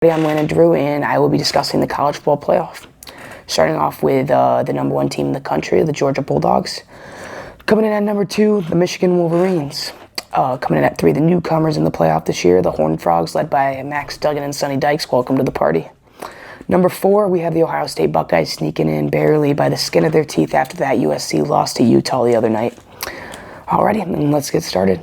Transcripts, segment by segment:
I'm Landon, DeRoo, and I will be discussing the college football playoff. Starting off with the number 1 team in the country, the Georgia Bulldogs. Coming in at number 2, the Michigan Wolverines. Coming in at 3, the newcomers in the playoff this year, the Horned Frogs, led by Max Duggan and Sonny Dykes. Welcome to the party. Number 4, we have the Ohio State Buckeyes sneaking in barely by the skin of their teeth after that USC loss to Utah the other night. Alrighty, then let's get started.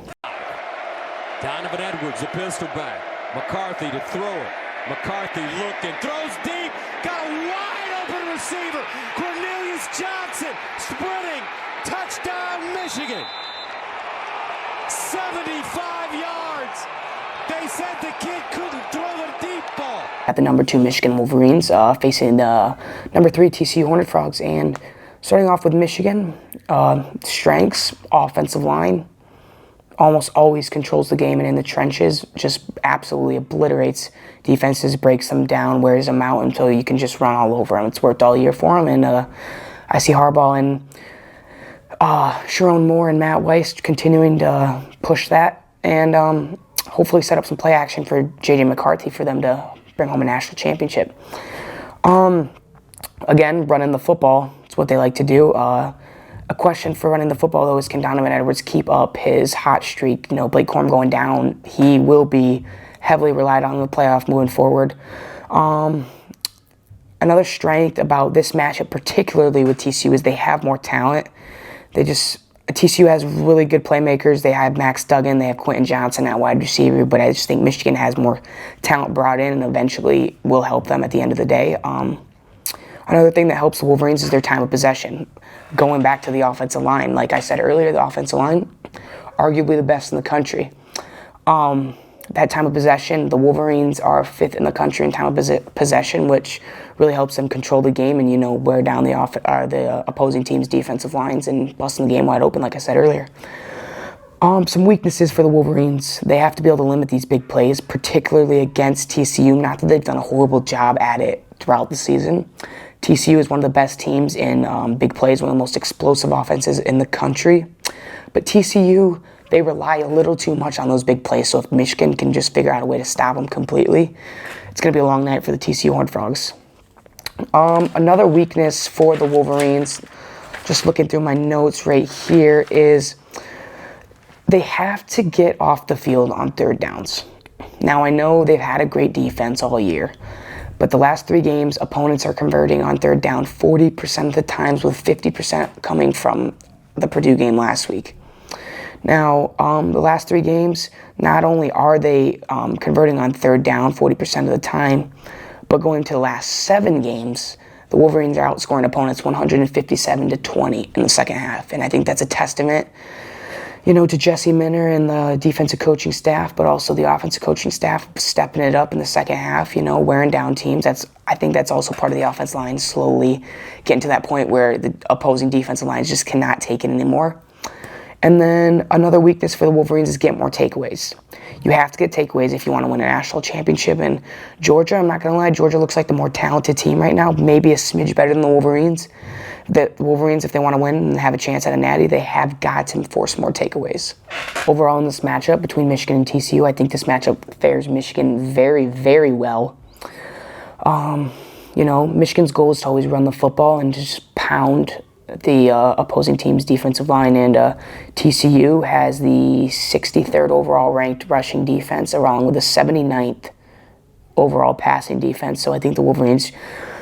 Donovan Edwards, the pistol back. McCarthy to throw it. McCarthy looking, throws deep, got a wide open receiver. Cornelius Johnson sprinting, touchdown Michigan. 75 yards. They said the kid couldn't throw the deep ball. At the number 2 Michigan Wolverines facing the number 3 TCU Horned Frogs. And starting off with Michigan, strengths, offensive line, almost always controls the game, and in the trenches just absolutely obliterates defenses, breaks them down, wears them out until you can just run all over them. It's worked all year for them, and I see Harbaugh and Sharon Moore and Matt Weiss continuing to push that and hopefully set up some play action for J.J. McCarthy for them to bring home a national championship. Again, running the football, it's what they like to do. A question for running the football, though, is can Donovan Edwards keep up his hot streak? You know, Blake Corum going down, he will be heavily relied on in the playoff moving forward. Another strength about this matchup, particularly with TCU, is they have more talent. TCU has really good playmakers. They have Max Duggan, they have Quentin Johnson at wide receiver, but I just think Michigan has more talent brought in and eventually will help them at the end of the day. Another thing that helps the Wolverines is their time of possession. Going back to the offensive line, like I said earlier, the offensive line, arguably the best in the country. That time of possession, the Wolverines are 5th in the country in time of possession, which really helps them control the game and, wear down the opposing team's defensive lines and busting the game wide open, like I said earlier. Some weaknesses for the Wolverines. They have to be able to limit these big plays, particularly against TCU. Not that they've done a horrible job at it throughout the season. TCU is one of the best teams in big plays, one of the most explosive offenses in the country. But TCU, they rely a little too much on those big plays, so if Michigan can just figure out a way to stop them completely, it's going to be a long night for the TCU Horned Frogs. Another weakness for the Wolverines, just looking through my notes right here, is they have to get off the field on third downs. Now, I know they've had a great defense all year, but the last 3 games, opponents are converting on third down 40% of the times, with 50% coming from the Purdue game last week. Now, the last 3 games, not only are they converting on third down 40% of the time, but going to the last 7 games, the Wolverines are outscoring opponents 157-20 in the second half. And I think that's a testament, to Jesse Minner and the defensive coaching staff, but also the offensive coaching staff stepping it up in the second half, wearing down teams. I think that's also part of the offensive line slowly getting to that point where the opposing defensive lines just cannot take it anymore. And then another weakness for the Wolverines is get more takeaways. You have to get takeaways if you want to win a national championship. And Georgia, I'm not going to lie, Georgia looks like the more talented team right now, maybe a smidge better than the Wolverines. The Wolverines, if they want to win and have a chance at a natty, they have got to force more takeaways. Overall, in this matchup between Michigan and TCU, I think this matchup fares Michigan very, very well. Michigan's goal is to always run the football and just pound the opposing team's defensive line, and TCU has the 63rd overall ranked rushing defense, along with the 79th overall passing defense. So I think the Wolverines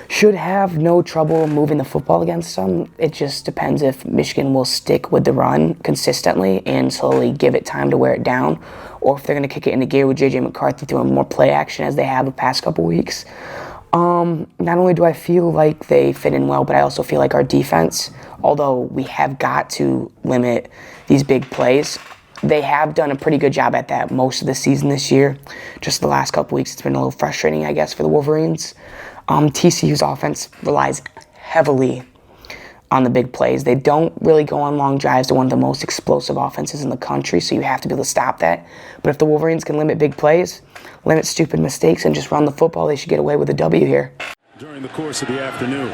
should have no trouble moving the football against them. It just depends if Michigan will stick with the run consistently and slowly give it time to wear it down, or if they're going to kick it into gear with J.J. McCarthy throwing more play action as they have the past couple weeks. Not only do I feel like they fit in well, but I also feel like our defense, although we have got to limit these big plays, they have done a pretty good job at that most of the season this year. Just the last couple weeks, it's been a little frustrating, I guess, for the Wolverines. TCU's offense relies heavily on the big plays. They don't really go on long drives. They're one of the most explosive offenses in the country, so you have to be able to stop that. But if the Wolverines can limit big plays, limit stupid mistakes, and just run the football, they should get away with a W here. During the course of the afternoon,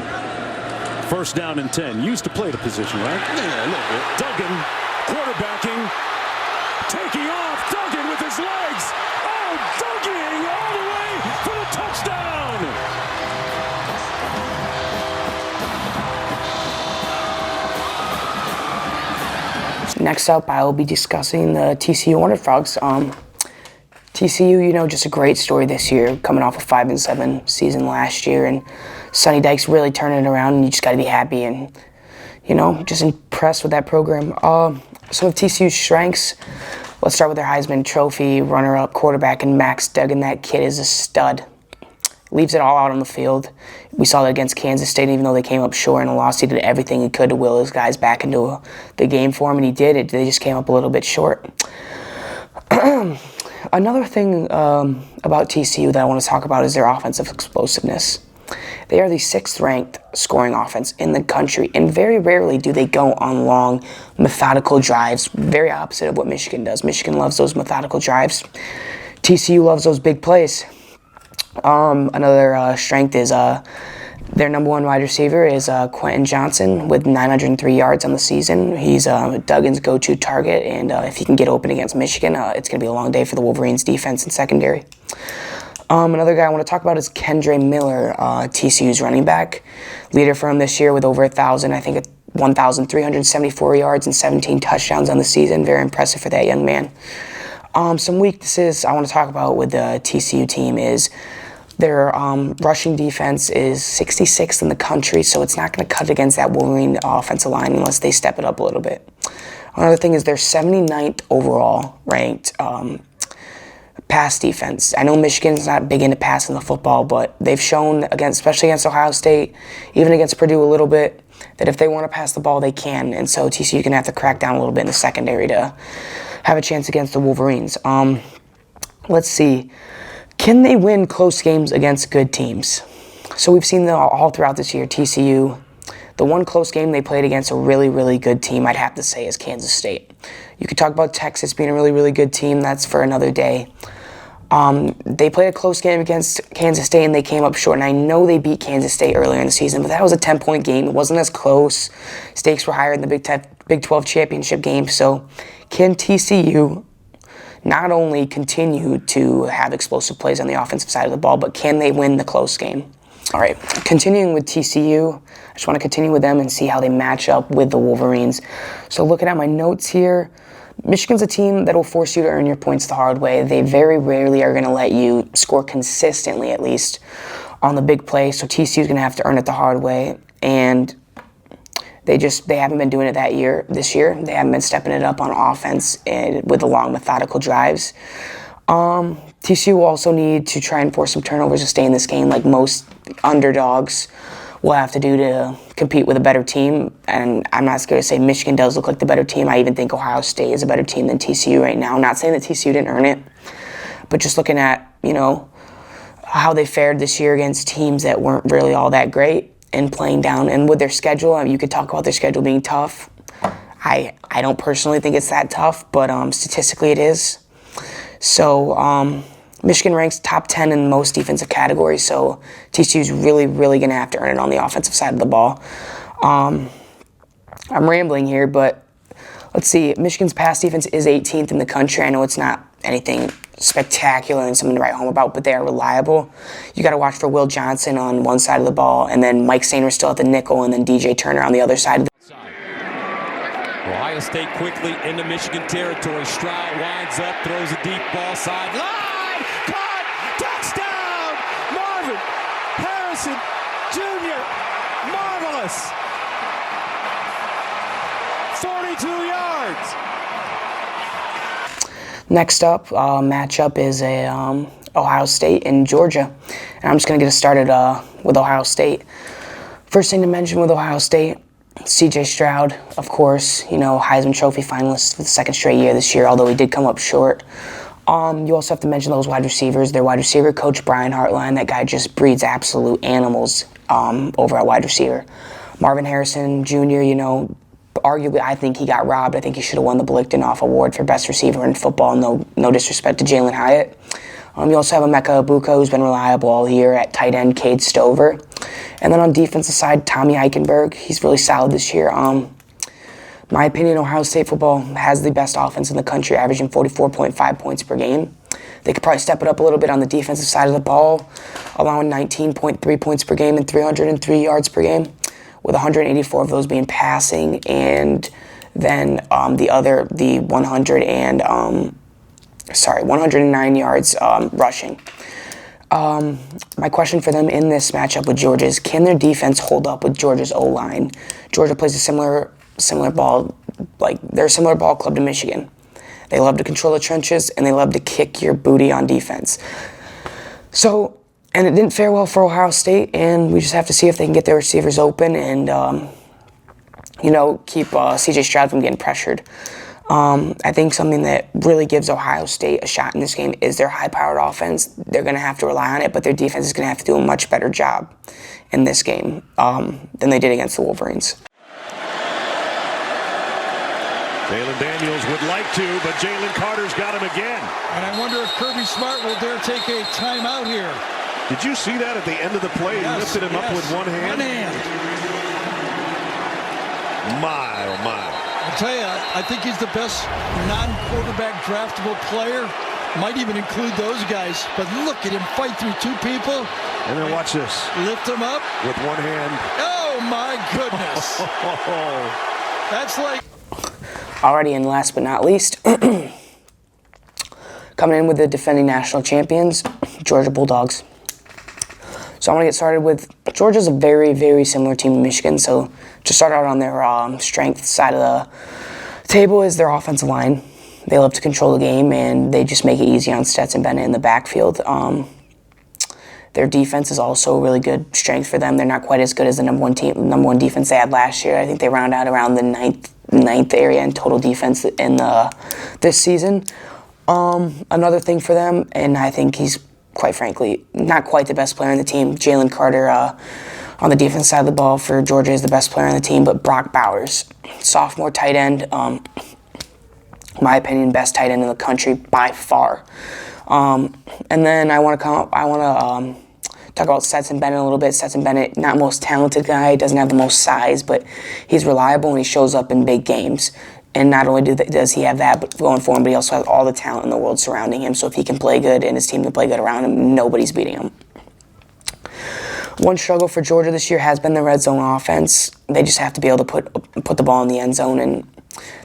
1st down and 10. Used to play the position, right? Yeah, a little bit. Duggan, quarterbacking, taking off. Duggan with his legs. Oh, Duggan all the way for the touchdown. next up, I will be discussing the TCU Horned Frogs. TCU, just a great story this year, coming off a 5-7 season last year, and Sonny Dykes really turning it around, and you just got to be happy and, just impressed with that program. Some of TCU's strengths, let's start with their Heisman Trophy runner-up quarterback, and Max Duggan. That kid is a stud. Leaves it all out on the field. We saw that against Kansas State, even though they came up short in a loss. He did everything he could to will his guys back into the game for him, and he did it. They just came up a little bit short. Another thing about TCU that I want to talk about is their offensive explosiveness. They are the 6th-ranked scoring offense in the country, and very rarely do they go on long, methodical drives, very opposite of what Michigan does. Michigan loves those methodical drives. TCU loves those big plays. Another strength is their number 1 wide receiver is Quentin Johnson with 903 yards on the season. He's Duggan's go-to target, and if he can get open against Michigan, it's going to be a long day for the Wolverines' defense and secondary. Another guy I want to talk about is Kendre Miller, TCU's running back. Leader for him this year with over 1,374 yards and 17 touchdowns on the season. Very impressive for that young man. Some weaknesses I want to talk about with the TCU team is their rushing defense is 66th in the country, so it's not going to cut against that Wolverine offensive line unless they step it up a little bit. Another thing is they're 79th overall ranked pass defense. I know Michigan's not big into passing the football, but they've shown, especially against Ohio State, even against Purdue a little bit, that if they want to pass the ball, they can. And so TCU can have to crack down a little bit in the secondary to have a chance against the Wolverines. Let's see. Can they win close games against good teams? So we've seen all throughout this year, TCU, the one close game they played against a really, really good team, I'd have to say, is Kansas State. You could talk about Texas being a really, really good team. That's for another day. They played a close game against Kansas State, and they came up short. And I know they beat Kansas State earlier in the season, but that was a 10-point game. It wasn't as close. Stakes were higher in the Big 12 championship game. So can TCU not only continue to have explosive plays on the offensive side of the ball, but can they win the close game? All right, continuing with TCU, I just want to continue with them and see how they match up with the Wolverines. So looking at my notes here, Michigan's a team that will force you to earn your points the hard way. They very rarely are going to let you score consistently, at least, on the big play. So TCU's going to have to earn it the hard way. And they haven't been doing it this year. They haven't been stepping it up on offense and with the long, methodical drives. TCU will also need to try and force some turnovers to stay in this game, like most underdogs will have to do to compete with a better team. And I'm not scared to say Michigan does look like the better team. I even think Ohio State is a better team than TCU right now. I'm not saying that TCU didn't earn it, but just looking at, how they fared this year against teams that weren't really all that great and playing down. And with their schedule, you could talk about their schedule being tough. I don't personally think it's that tough, but statistically it is. So Michigan ranks top 10 in most defensive categories, so TCU's really, really going to have to earn it on the offensive side of the ball. I'm rambling here, but let's see. Michigan's pass defense is 18th in the country. I know it's not anything spectacular and something to write home about, but they are reliable. You got to watch for Will Johnson on one side of the ball, and then Mike Sainer still at the nickel, and then DJ Turner on the other side of the Ohio State quickly into Michigan territory. Stroud winds up, throws a deep ball sideline. Caught! Touchdown! Marvin Harrison Jr. Marvelous! 42 yards. Next up, matchup is Ohio State and Georgia. And I'm just going to get us started with Ohio State. First thing to mention with Ohio State, C.J. Stroud, of course, Heisman Trophy finalist for the second straight year this year, although he did come up short. You also have to mention those wide receivers. Their wide receiver coach, Brian Hartline, that guy just breeds absolute animals over at wide receiver. Marvin Harrison Jr., arguably, I think he got robbed. I think he should have won the Blickton-Off Award for best receiver in football. No disrespect to Jalen Hyatt. You also have Emeka Ibuka, who's been reliable all year at tight end, Cade Stover. And then on defensive side, Tommy Eichenberg. He's really solid this year. My opinion, Ohio State football has the best offense in the country, averaging 44.5 points per game. They could probably step it up a little bit on the defensive side of the ball, allowing 19.3 points per game and 303 yards per game, with 184 of those being passing and than the 109 yards rushing. My question for them in this matchup with Georgia is, can their defense hold up with Georgia's O-line? Georgia plays a similar ball, like they're a similar ball club to Michigan. They love to control the trenches, and they love to kick your booty on defense. So, and it didn't fare well for Ohio State, and we just have to see if they can get their receivers open and, keep C.J. Stroud from getting pressured. I think something that really gives Ohio State a shot in this game is their high-powered offense. They're going to have to rely on it, but their defense is going to have to do a much better job in this game than they did against the Wolverines. Jalen Daniels would like to, but Jalen Carter's got him again. And I wonder if Kirby Smart will dare take a timeout here. Did you see that at the end of the play? He lifted him up with one hand. One hand. My, oh my. I'll tell you, I think he's the best non-quarterback draftable player. Might even include those guys. But look at him fight through two people. And then watch this. Lift him up. With one hand. Oh, my goodness. That's like... Alrighty, and last but not least, coming in with the defending national champions, Georgia Bulldogs. So I want to get started with, Georgia's a very, very similar team to Michigan. So to start out on their strength side of the table is their offensive line. They love to control the game, and they just make it easy on Stetson Bennett in the backfield. Their defense is also a really good strength for them. They're not quite as good as the number one defense they had last year. I think they round out around the ninth area in total defense in this season. Another thing for them, and I think he's, quite frankly, not quite the best player on the team. Jalen Carter on the defense side of the ball for Georgia is the best player on the team, but Brock Bowers, sophomore tight end, in my opinion, best tight end in the country by far. And then I want to talk about Stetson Bennett a little bit. Stetson Bennett, not most talented guy, doesn't have the most size, but he's reliable and he shows up in big games. And not only does he have that going for him, but he also has all the talent in the world surrounding him. So if he can play good and his team can play good around him, nobody's beating him. One struggle for Georgia this year has been the red zone offense. They just have to be able to put the ball in the end zone, and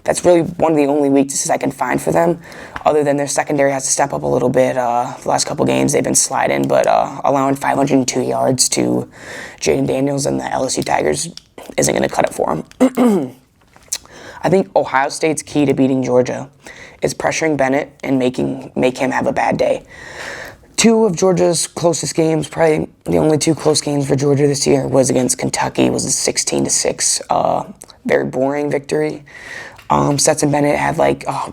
that's really one of the only weaknesses I can find for them. Other than their secondary has to step up a little bit. The last couple games they've been sliding, but allowing 502 yards to Jaden Daniels and the LSU Tigers isn't going to cut it for them. I think Ohio State's key to beating Georgia is pressuring Bennett and make him have a bad day. Two of Georgia's closest games, probably the only two close games for Georgia this year, was against Kentucky. It was a 16-6, very boring victory. Stetson Bennett had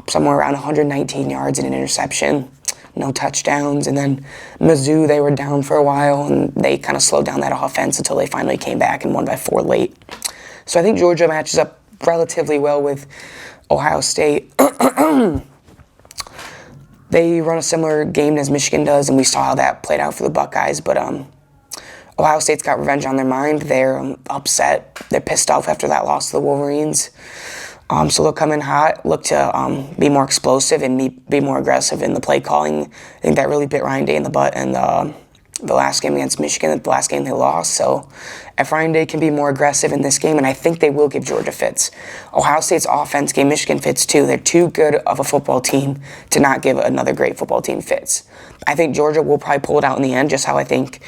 somewhere around 119 yards and an interception, no touchdowns. And then Mizzou, they were down for a while, and they kind of slowed down that offense until they finally came back and won by 4 late. So I think Georgia matches up relatively well with Ohio State. They run a similar game as Michigan does, and we saw how that played out for the Buckeyes. But Ohio State's got revenge on their mind. They're upset. They're pissed off after that loss to the Wolverines. So they'll come in hot, look to be more explosive and be more aggressive in the play calling. I think that really bit Ryan Day in the butt in the last game against Michigan, the last game they lost. So if Ryan Day can be more aggressive in this game, and I think they will give Georgia fits. Ohio State's offense gave Michigan fits too. They're too good of a football team to not give another great football team fits. I think Georgia will probably pull it out in the end, just how I think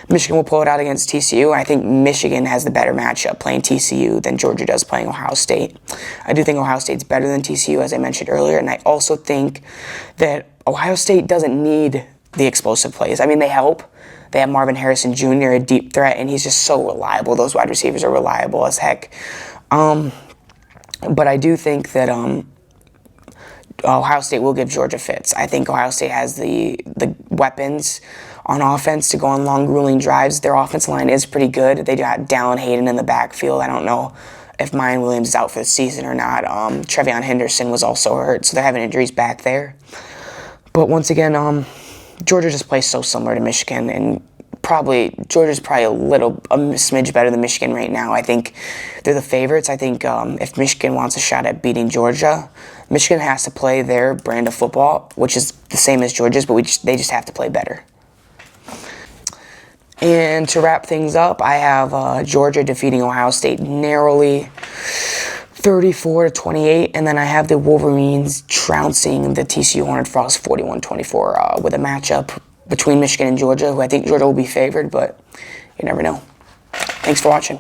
Michigan will pull it out against TCU. I think Michigan has the better matchup playing TCU than Georgia does playing Ohio State. I do think Ohio State's better than TCU, as I mentioned earlier, and I also think that Ohio State doesn't need the explosive plays. I mean, they help. They have Marvin Harrison Jr., a deep threat, and he's just so reliable. Those wide receivers are reliable as heck. But I do think that Ohio State will give Georgia fits. I think Ohio State has the weapons on offense to go on long, grueling drives. Their offensive line is pretty good. They got Dallin Hayden in the backfield. I don't know if Mayan Williams is out for the season or not. Trevion Henderson was also hurt, so they're having injuries back there. But once again, Georgia just plays so similar to Michigan, and Georgia's probably a smidge better than Michigan right now. I think they're the favorites. I think if Michigan wants a shot at beating Georgia, Michigan has to play their brand of football, which is the same as Georgia's, but they just have to play better. And to wrap things up, I have Georgia defeating Ohio State narrowly, 34-28, and then I have the Wolverines trouncing the TCU Horned Frogs 41-24 with a matchup between Michigan and Georgia, who I think Georgia will be favored, but you never know. Thanks for watching.